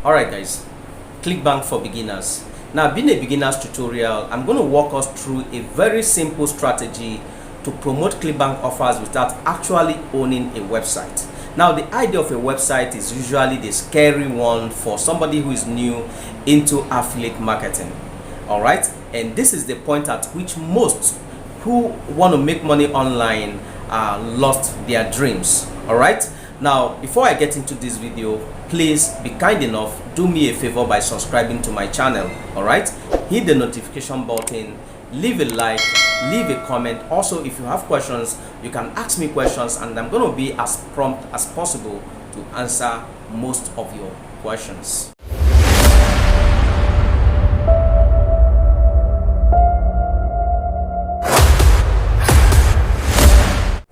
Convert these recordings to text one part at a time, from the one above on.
Alright guys, Clickbank for beginners. Now, being a beginner's tutorial, I'm going to walk us through a very simple strategy to promote Clickbank offers without actually owning a website. Now, the idea of a website is usually the scary one for somebody who is new into affiliate marketing. Alright, and this is the point at which most who want to make money online lost their dreams. Alright, now before I get into this video, please be kind enough, do me a favor by subscribing to my channel. Alright, hit the notification button, leave a like, leave a comment. Also, if you have questions, you can ask me questions and I'm going to be as prompt as possible to answer most of your questions.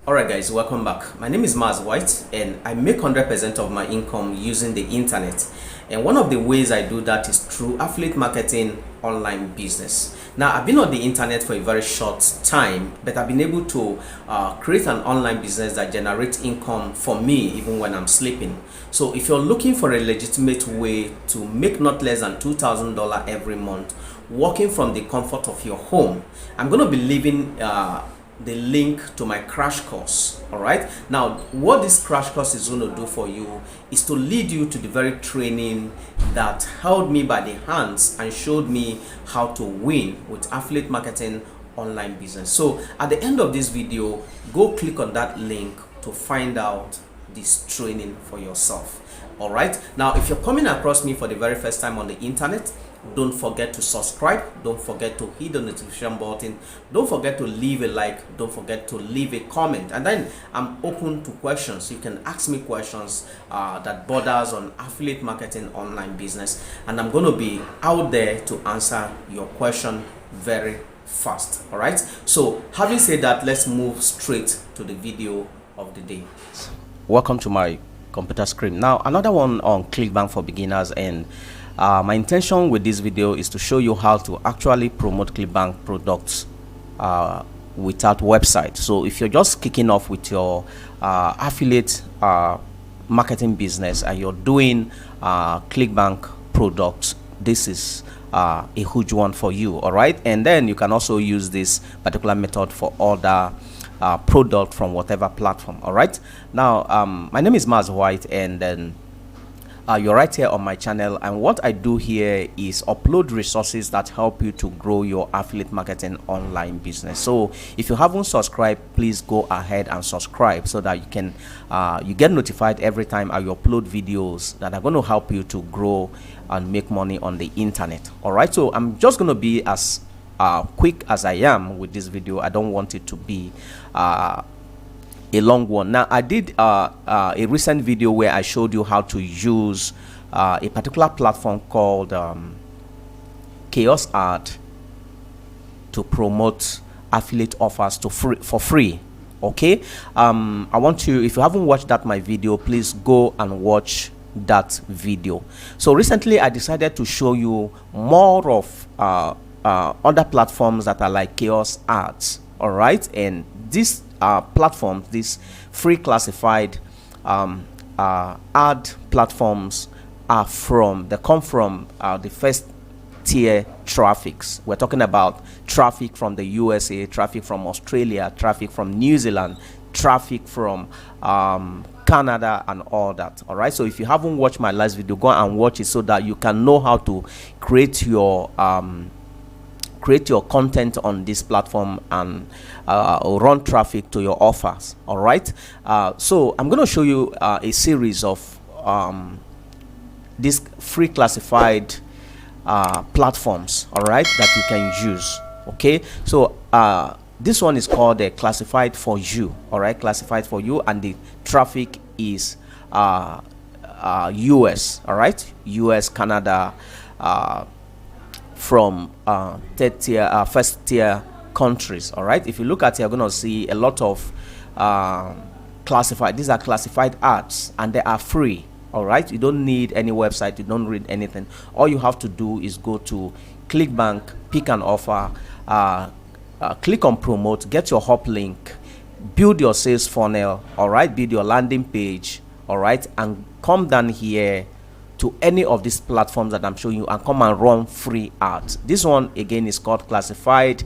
Alright guys, welcome back. My name is Maz White and I make 100% of my income using the internet, and one of the ways I do that is through affiliate marketing online business. Now, I've been on the internet for a very short time, but I've been able to create an online business that generates income for me even when I'm sleeping. So if you're looking for a legitimate way to make not less than $2,000 every month working from the comfort of your home, I'm going to be leaving the link to my crash course. All right, now what this crash course is going to do for you is to lead you to the very training that held me by the hands and showed me how to win with affiliate marketing online business. So at the end of this video, go click on that link to find out this training for yourself. All right, now if you're coming across me for the very first time on the internet, don't forget to subscribe, don't forget to hit the notification button, don't forget to leave a like, don't forget to leave a comment, and then I'm open to questions. You can ask me questions that borders on affiliate marketing online business, and I'm going to be out there to answer your question very fast. All right, so having said that, let's move straight to the video of the day. Welcome to my computer screen. Now, another one on Clickbank for beginners, and my intention with this video is to show you how to actually promote Clickbank products without website. So if you're just kicking off with your affiliate marketing business and you're doing Clickbank products, this is a huge one for you. All right, and then you can also use this particular method for other product from whatever platform. All right, now my name is Maz White, and then you're right here on my channel, and what I do here is upload resources that help you to grow your affiliate marketing online business. So if you haven't subscribed, please go ahead and subscribe so that you can you get notified every time I upload videos that are going to help you to grow and make money on the internet. All right, so I'm just going to be as quick as I am with this video. I don't want it to be a long one. Now, I did a recent video where I showed you how to use a particular platform called Chaos Art to promote affiliate offers for free. Okay, I want you, if you haven't watched my video, please go and watch that video. So recently I decided to show you more of other platforms that are like Chaos Arts. All right, and this platforms, these free classified ad platforms come from the first tier traffics. We're talking about traffic from the USA, traffic from Australia, traffic from New Zealand, traffic from Canada, and all that. All right, so if you haven't watched my last video, go and watch it so that you can know how to create your content on this platform and run traffic to your offers. All right, so I'm going to show you a series of these free classified platforms, all right, that you can use. Okay, so this one is called Classified for You. All right, Classified for You, and the traffic is US. All right, US, Canada, from third tier, first tier countries. All right, if you look at it, you're gonna see a lot of classified. These are classified ads, and they are free. All right, you don't need any website, you don't read anything. All you have to do is go to Clickbank, pick an offer, click on promote, get your hop link, build your sales funnel. All right, build your landing page. All right, and come down here to any of these platforms that I'm showing you and come and run free ads. This one again is called classified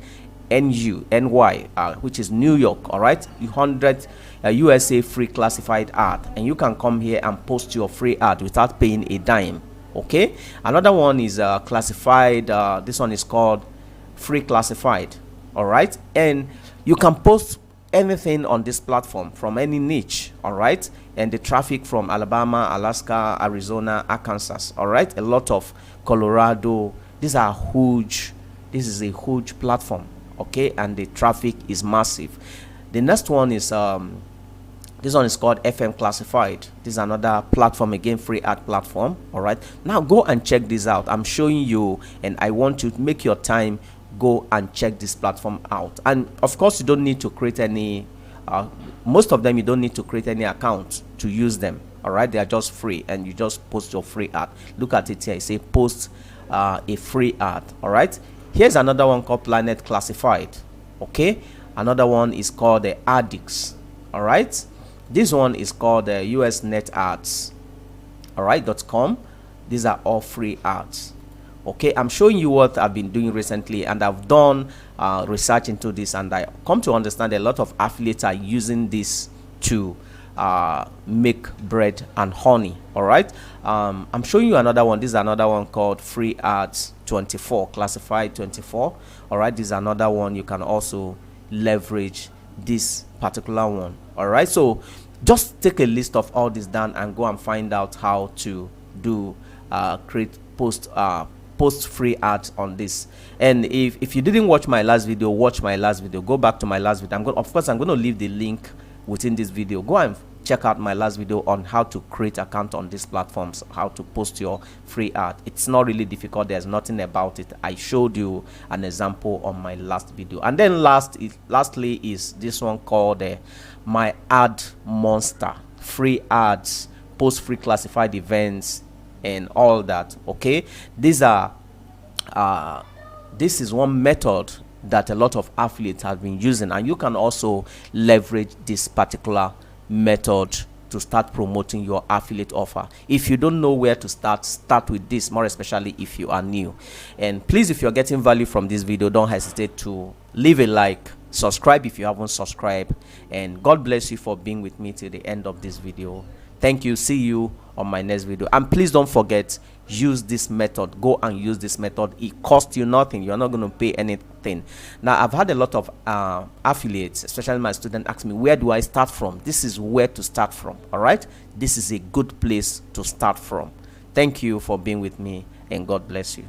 NY, which is New York. All right, 100 USA free classified ad, and you can come here and post your free ad without paying a dime. Okay, another one is classified. This one is called free classified. All right, and you can post anything on this platform from any niche. All right, and the traffic from Alabama, Alaska, Arizona, Arkansas. All right, a lot of Colorado. These are huge. This is a huge platform. Okay, and the traffic is massive. The next one is this one is called FM classified. This is another platform, again free ad platform. All right, now go and check this out. I'm showing you, and I want you to make your time go and check this platform out. And of course, you don't need to create any most of them you don't need to create any account to use them. All right, they are just free, and you just post your free ad. Look at it here. I say post a free ad. All right, here's another one called Planet Classified. Okay, another one is called the Addicts. All right, this one is called the US Net Ads. All right, .com. These are all free ads. Okay, I'm showing you what I've been doing recently, and I've done research into this, and I come to understand a lot of affiliates are using this to make bread and honey. All right, I'm showing you another one. This is another one called Free Ads 24, Classified 24. All right, this is another one. You can also leverage this particular one. All right, so just take a list of all this down and go and find out how to do create post free ads on this. And if you didn't watch my last video, watch my last video. Go back to my last video. I'm going to leave the link within this video. Go and check out my last video on how to create account on these platforms, how to post your free ad. It's not really difficult. There's nothing about it. I showed you an example on my last video. And then lastly is this one called my ad monster, free ads, post free classified events and all that. Okay, these are this is one method that a lot of affiliates have been using, and you can also leverage this particular method to start promoting your affiliate offer. If you don't know where to start with this, more especially if you are new. And please, if you're getting value from this video, don't hesitate to leave a like, subscribe if you haven't subscribed, and God bless you for being with me till the end of this video. Thank you. See you on my next video. And please don't forget, use this method. Go and use this method. It costs you nothing. You're not going to pay anything. Now, I've had a lot of affiliates, especially my students, ask me, where do I start from? This is where to start from. All right, this is a good place to start from. Thank you for being with me, and God bless you.